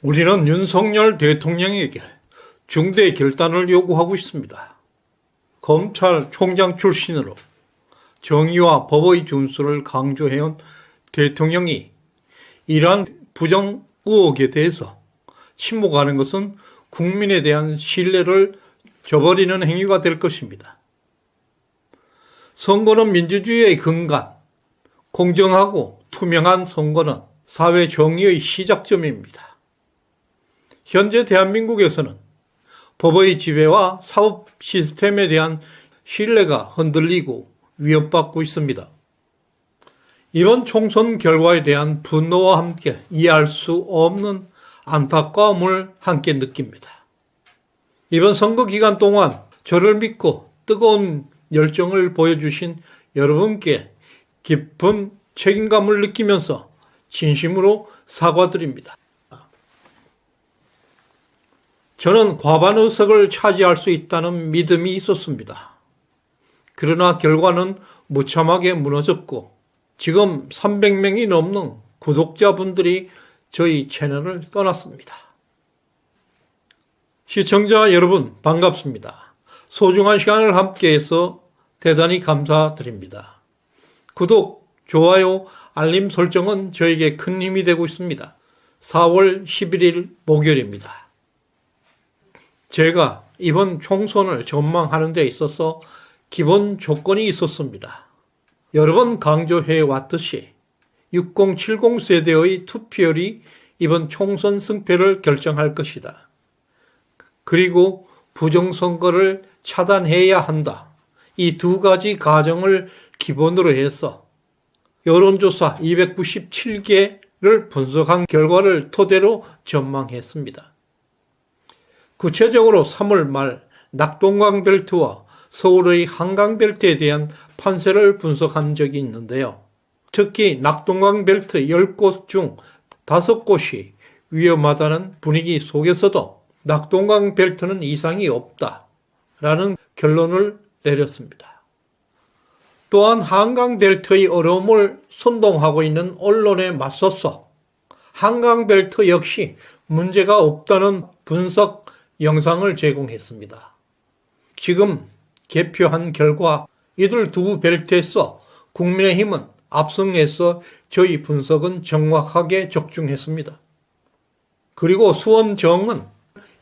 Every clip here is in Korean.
우리는 윤석열 대통령에게 중대 결단을 요구하고 있습니다. 검찰총장 출신으로 정의와 법의 준수를 강조해온 대통령이 이러한 부정 의혹에 대해서 침묵하는 것은 국민에 대한 신뢰를 저버리는 행위가 될 것입니다. 선거는 민주주의의 근간, 공정하고 투명한 선거는 사회 정의의 시작점입니다. 현재 대한민국에서는 법의 지배와 사법 시스템에 대한 신뢰가 흔들리고 위협받고 있습니다. 이번 총선 결과에 대한 분노와 함께 이해할 수 없는 안타까움을 함께 느낍니다. 이번 선거 기간 동안 저를 믿고 뜨거운 열정을 보여주신 여러분께 깊은 책임감을 느끼면서 진심으로 사과드립니다. 저는 과반 의석을 차지할 수 있다는 믿음이 있었습니다. 그러나 결과는 무참하게 무너졌고 지금 300명이 넘는 구독자분들이 저희 채널을 떠났습니다. 시청자 여러분 반갑습니다. 소중한 시간을 함께해서 대단히 감사드립니다. 구독, 좋아요, 알림 설정은 저에게 큰 힘이 되고 있습니다. 4월 11일 목요일입니다. 제가 이번 총선을 전망하는 데 있어서 기본 조건이 있었습니다. 여러 번 강조해 왔듯이 6070 세대의 투표율이 이번 총선 승패를 결정할 것이다. 그리고 부정선거를 차단해야 한다. 이 두 가지 가정을 기본으로 해서 여론조사 297개를 분석한 결과를 토대로 전망했습니다. 구체적으로 3월 말 낙동강벨트와 서울의 한강벨트에 대한 판세를 분석한 적이 있는데요. 특히 낙동강벨트 10곳 중 5곳이 위험하다는 분위기 속에서도 낙동강벨트는 이상이 없다라는 결론을 내렸습니다. 또한 한강벨트의 어려움을 선동하고 있는 언론에 맞서서 한강벨트 역시 문제가 없다는 분석 영상을 제공했습니다. 지금 개표한 결과 이들 두 벨트에서 국민의힘은 압승해서 저희 분석은 정확하게 적중했습니다. 그리고 수원정은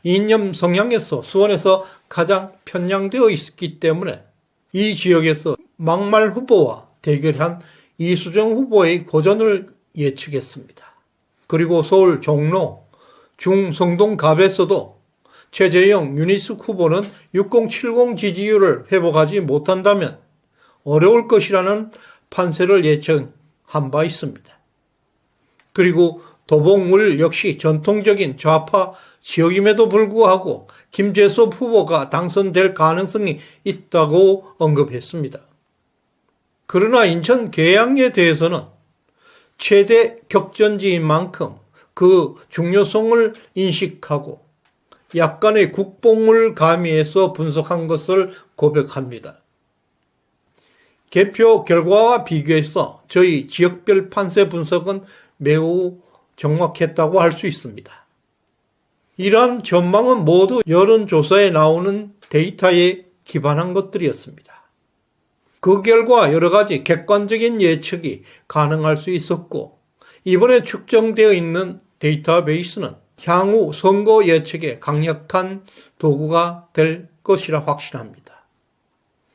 이념 성향에서 수원에서 가장 편향되어 있기 때문에 이 지역에서 막말 후보와 대결한 이수정 후보의 고전을 예측했습니다. 그리고 서울 종로, 중성동갑에서도 최재형, 윤희숙 후보는 6070 지지율을 회복하지 못한다면 어려울 것이라는 판세를 예측한 바 있습니다. 그리고 도봉울 역시 전통적인 좌파 지역임에도 불구하고 김재섭 후보가 당선될 가능성이 있다고 언급했습니다. 그러나 인천 계양에 대해서는 최대 격전지인 만큼 그 중요성을 인식하고 약간의 국뽕을 가미해서 분석한 것을 고백합니다. 개표 결과와 비교해서 저희 지역별 판세 분석은 매우 정확했다고 할 수 있습니다. 이러한 전망은 모두 여론조사에 나오는 데이터에 기반한 것들이었습니다. 그 결과 여러 가지 객관적인 예측이 가능할 수 있었고 이번에 축적되어 있는 데이터베이스는 향후 선거 예측에 강력한 도구가 될 것이라 확신합니다.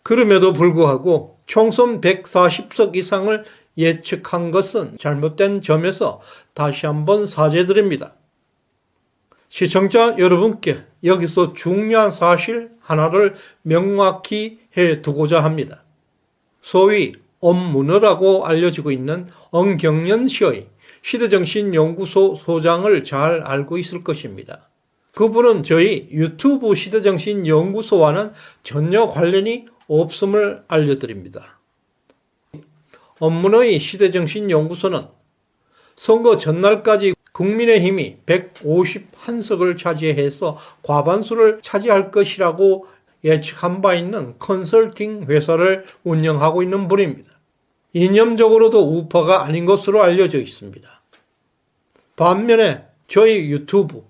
그럼에도 불구하고 총선 140석 이상을 예측한 것은 잘못된 점에서 다시 한번 사죄드립니다. 시청자 여러분께 여기서 중요한 사실 하나를 명확히 해두고자 합니다. 소위 엄문어라고 알려지고 있는 엄경련 씨의 시대정신연구소 소장을 잘 알고 있을 것입니다. 그분은 저희 유튜브 시대정신연구소와는 전혀 관련이 없음을 알려드립니다. 엄문어의 시대정신연구소는 선거 전날까지 국민의힘이 151석을 차지해서 과반수를 차지할 것이라고 예측한 바 있는 컨설팅 회사를 운영하고 있는 분입니다. 이념적으로도 우파가 아닌 것으로 알려져 있습니다. 반면에 저희 유튜브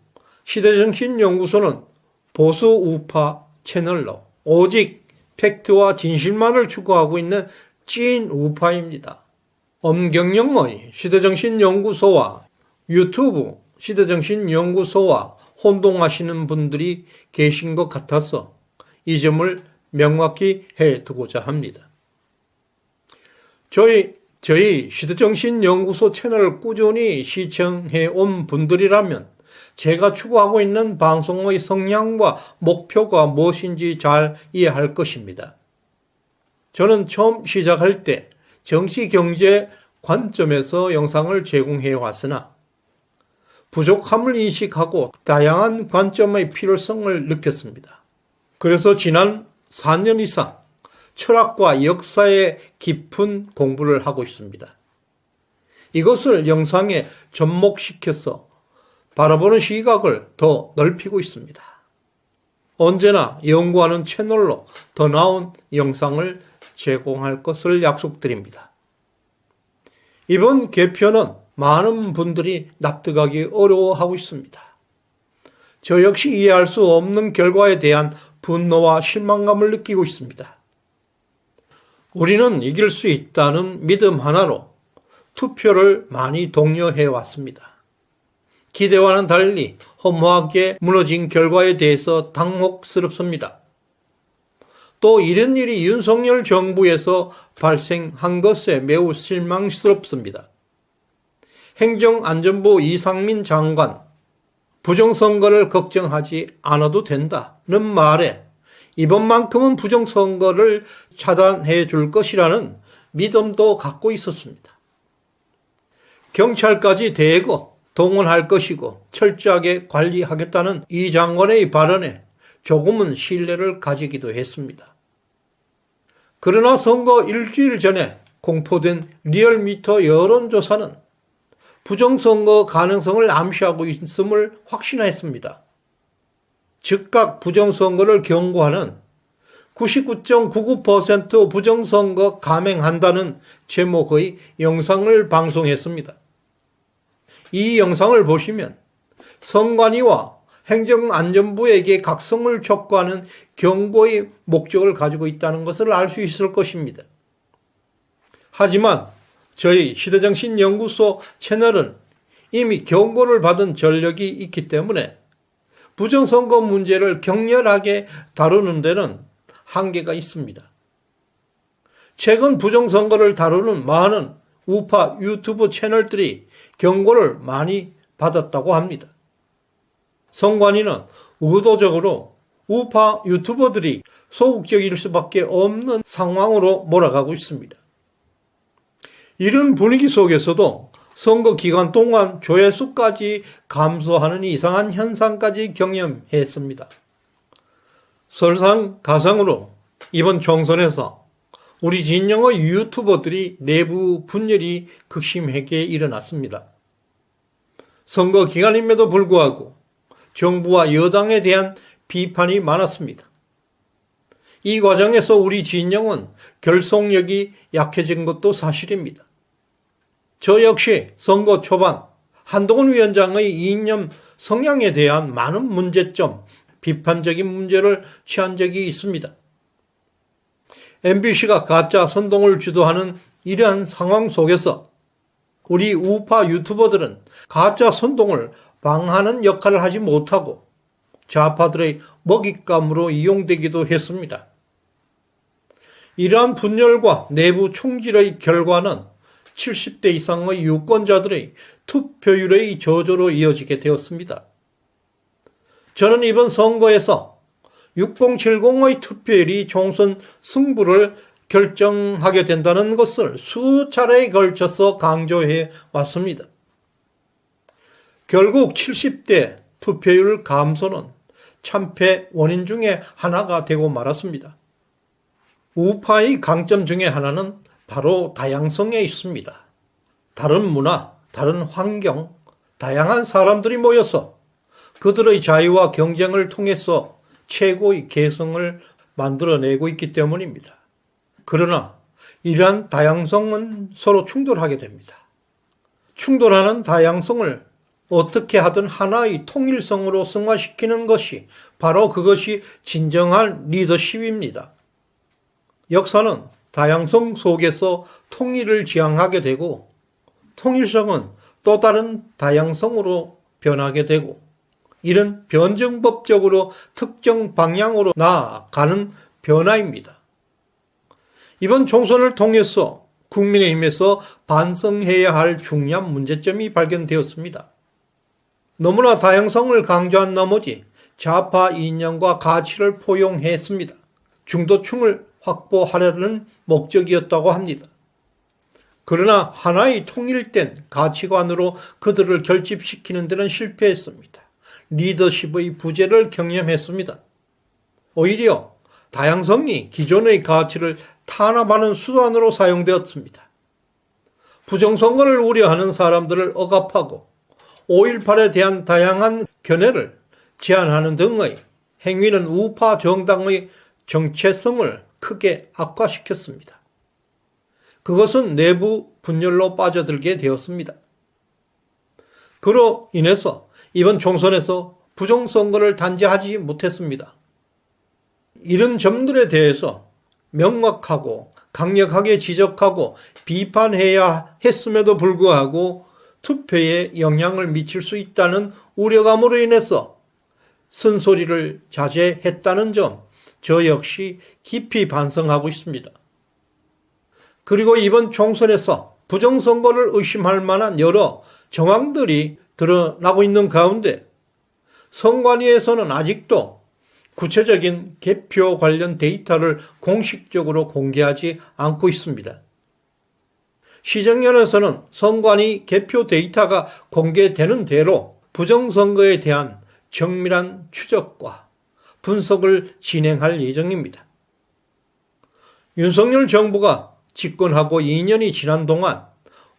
시대정신연구소는 보수 우파 채널로 오직 팩트와 진실만을 추구하고 있는 찐 우파입니다. 엄경영의 시대정신연구소와 유튜브 시대정신연구소와 혼동하시는 분들이 계신 것 같아서 이 점을 명확히 해두고자 합니다. 저희 시대정신연구소 채널을 꾸준히 시청해 온 분들이라면 제가 추구하고 있는 방송의 성향과 목표가 무엇인지 잘 이해할 것입니다. 저는 처음 시작할 때 정치 경제 관점에서 영상을 제공해 왔으나 부족함을 인식하고 다양한 관점의 필요성을 느꼈습니다. 그래서 지난 4년 이상 철학과 역사에 깊은 공부를 하고 있습니다. 이것을 영상에 접목시켜서 바라보는 시각을 더 넓히고 있습니다. 언제나 연구하는 채널로 더 나은 영상을 제공할 것을 약속드립니다. 이번 개편은 많은 분들이 납득하기 어려워하고 있습니다. 저 역시 이해할 수 없는 결과에 대한 분노와 실망감을 느끼고 있습니다. 우리는 이길 수 있다는 믿음 하나로 투표를 많이 독려해 왔습니다. 기대와는 달리 허무하게 무너진 결과에 대해서 당혹스럽습니다. 또 이런 일이 윤석열 정부에서 발생한 것에 매우 실망스럽습니다. 행정안전부 이상민 장관, 부정선거를 걱정하지 않아도 된다는 말에 이번만큼은 부정선거를 차단해 줄 것이라는 믿음도 갖고 있었습니다. 경찰까지 대거 동원할 것이고 철저하게 관리하겠다는 이 장관의 발언에 조금은 신뢰를 가지기도 했습니다. 그러나 선거 일주일 전에 공포된 리얼미터 여론조사는 부정선거 가능성을 암시하고 있음을 확신했습니다. 즉각 부정선거를 경고하는 99.99% 부정선거 감행한다는 제목의 영상을 방송했습니다. 이 영상을 보시면 선관위와 행정안전부에게 각성을 촉구하는 경고의 목적을 가지고 있다는 것을 알 수 있을 것입니다. 하지만 저희 시대정신연구소 채널은 이미 경고를 받은 전력이 있기 때문에 부정선거 문제를 격렬하게 다루는 데는 한계가 있습니다. 최근 부정선거를 다루는 많은 우파 유튜브 채널들이 경고를 많이 받았다고 합니다. 선관위는 의도적으로 우파 유튜버들이 소극적일 수밖에 없는 상황으로 몰아가고 있습니다. 이런 분위기 속에서도 선거 기간 동안 조회수까지 감소하는 이상한 현상까지 경험했습니다. 설상가상으로 이번 총선에서 우리 진영의 유튜버들이 내부 분열이 극심하게 일어났습니다. 선거 기간임에도 불구하고 정부와 여당에 대한 비판이 많았습니다. 이 과정에서 우리 진영은 결속력이 약해진 것도 사실입니다. 저 역시 선거 초반 한동훈 위원장의 이념 성향에 대한 많은 문제점, 비판적인 문제를 취한 적이 있습니다. MBC가 가짜 선동을 주도하는 이러한 상황 속에서 우리 우파 유튜버들은 가짜 선동을 방하는 역할을 하지 못하고 좌파들의 먹잇감으로 이용되기도 했습니다. 이러한 분열과 내부 총질의 결과는 70대 이상의 유권자들의 투표율의 저조로 이어지게 되었습니다. 저는 이번 선거에서 6070의 투표율이 총선 승부를 결정하게 된다는 것을 수차례에 걸쳐서 강조해 왔습니다. 결국 70대 투표율 감소는 참패 원인 중에 하나가 되고 말았습니다. 우파의 강점 중에 하나는 바로 다양성에 있습니다. 다른 문화, 다른 환경, 다양한 사람들이 모여서 그들의 자유와 경쟁을 통해서 최고의 개성을 만들어내고 있기 때문입니다. 그러나 이러한 다양성은 서로 충돌하게 됩니다. 충돌하는 다양성을 어떻게 하든 하나의 통일성으로 승화시키는 것이 바로 그것이 진정한 리더십입니다. 역사는 다양성 속에서 통일을 지향하게 되고 통일성은 또 다른 다양성으로 변하게 되고 이런 변증법적으로 특정 방향으로 나아가는 변화입니다. 이번 총선을 통해서 국민의힘에서 반성해야 할 중요한 문제점이 발견되었습니다. 너무나 다양성을 강조한 나머지 좌파 이념과 가치를 포용했습니다. 중도층을 확보하려는 목적이었다고 합니다. 그러나 하나의 통일된 가치관으로 그들을 결집시키는 데는 실패했습니다. 리더십의 부재를 경험했습니다. 오히려 다양성이 기존의 가치를 탄압하는 수단으로 사용되었습니다. 부정선거를 우려하는 사람들을 억압하고 5.18에 대한 다양한 견해를 제한하는 등의 행위는 우파 정당의 정체성을 크게 악화시켰습니다. 그것은 내부 분열로 빠져들게 되었습니다. 그로 인해서 이번 총선에서 부정선거를 단죄하지 못했습니다. 이런 점들에 대해서 명확하고 강력하게 지적하고 비판해야 했음에도 불구하고 투표에 영향을 미칠 수 있다는 우려감으로 인해서 쓴소리를 자제했다는 점, 저 역시 깊이 반성하고 있습니다. 그리고 이번 총선에서 부정선거를 의심할 만한 여러 정황들이 드러나고 있는 가운데 선관위에서는 아직도 구체적인 개표 관련 데이터를 공식적으로 공개하지 않고 있습니다. 시정연에서는 선관위 개표 데이터가 공개되는 대로 부정선거에 대한 정밀한 추적과 분석을 진행할 예정입니다. 윤석열 정부가 집권하고 2년이 지난 동안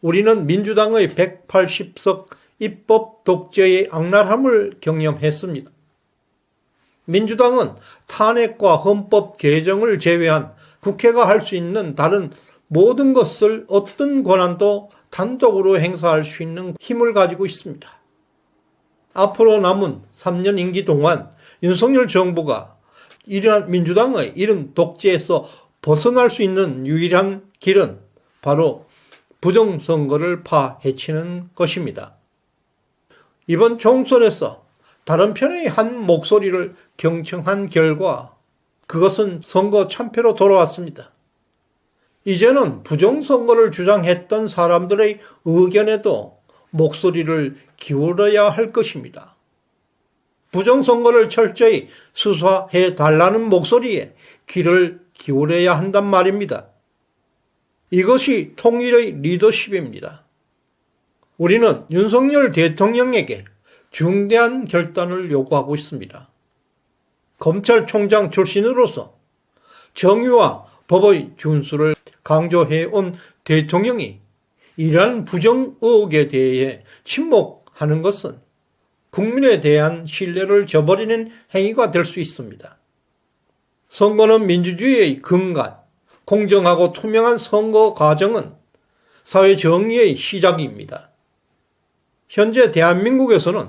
우리는 민주당의 180석 입법 독재의 악랄함을 경험했습니다. 민주당은 탄핵과 헌법 개정을 제외한 국회가 할 수 있는 다른 모든 것을 어떤 권한도 단독으로 행사할 수 있는 힘을 가지고 있습니다. 앞으로 남은 3년 임기 동안 윤석열 정부가 이러한 민주당의 이런 독재에서 벗어날 수 있는 유일한 길은 바로 부정선거를 파헤치는 것입니다. 이번 총선에서 다른 편의 한 목소리를 경청한 결과 그것은 선거 참패로 돌아왔습니다. 이제는 부정선거를 주장했던 사람들의 의견에도 목소리를 기울여야 할 것입니다. 부정선거를 철저히 수사해달라는 목소리에 귀를 기울여야 한단 말입니다. 이것이 통일의 리더십입니다. 우리는 윤석열 대통령에게 중대한 결단을 요구하고 있습니다. 검찰총장 출신으로서 정의와 법의 준수를 강조해온 대통령이 이러한 부정 의혹에 대해 침묵하는 것은 국민에 대한 신뢰를 저버리는 행위가 될 수 있습니다. 선거는 민주주의의 근간, 공정하고 투명한 선거 과정은 사회 정의의 시작입니다. 현재 대한민국에서는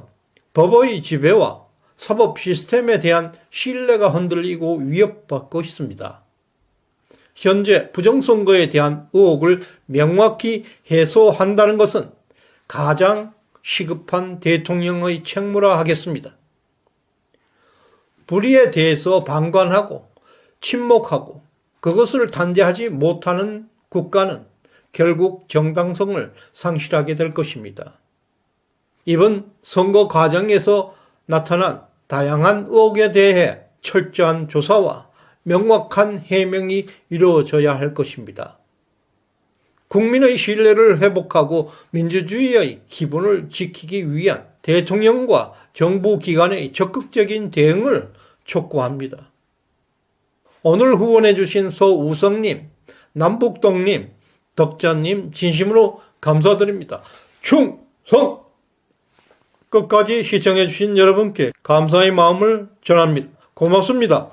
법의 지배와 사법 시스템에 대한 신뢰가 흔들리고 위협받고 있습니다. 현재 부정선거에 대한 의혹을 명확히 해소한다는 것은 가장 시급한 대통령의 책무라 하겠습니다. 불의에 대해서 방관하고 침묵하고 그것을 단죄하지 못하는 국가는 결국 정당성을 상실하게 될 것입니다. 이번 선거 과정에서 나타난 다양한 의혹에 대해 철저한 조사와 명확한 해명이 이루어져야 할 것입니다. 국민의 신뢰를 회복하고 민주주의의 기본을 지키기 위한 대통령과 정부 기관의 적극적인 대응을 촉구합니다. 오늘 후원해 주신 소우성님, 남북동님, 덕자님 진심으로 감사드립니다. 충성! 끝까지 시청해 주신 여러분께 감사의 마음을 전합니다. 고맙습니다.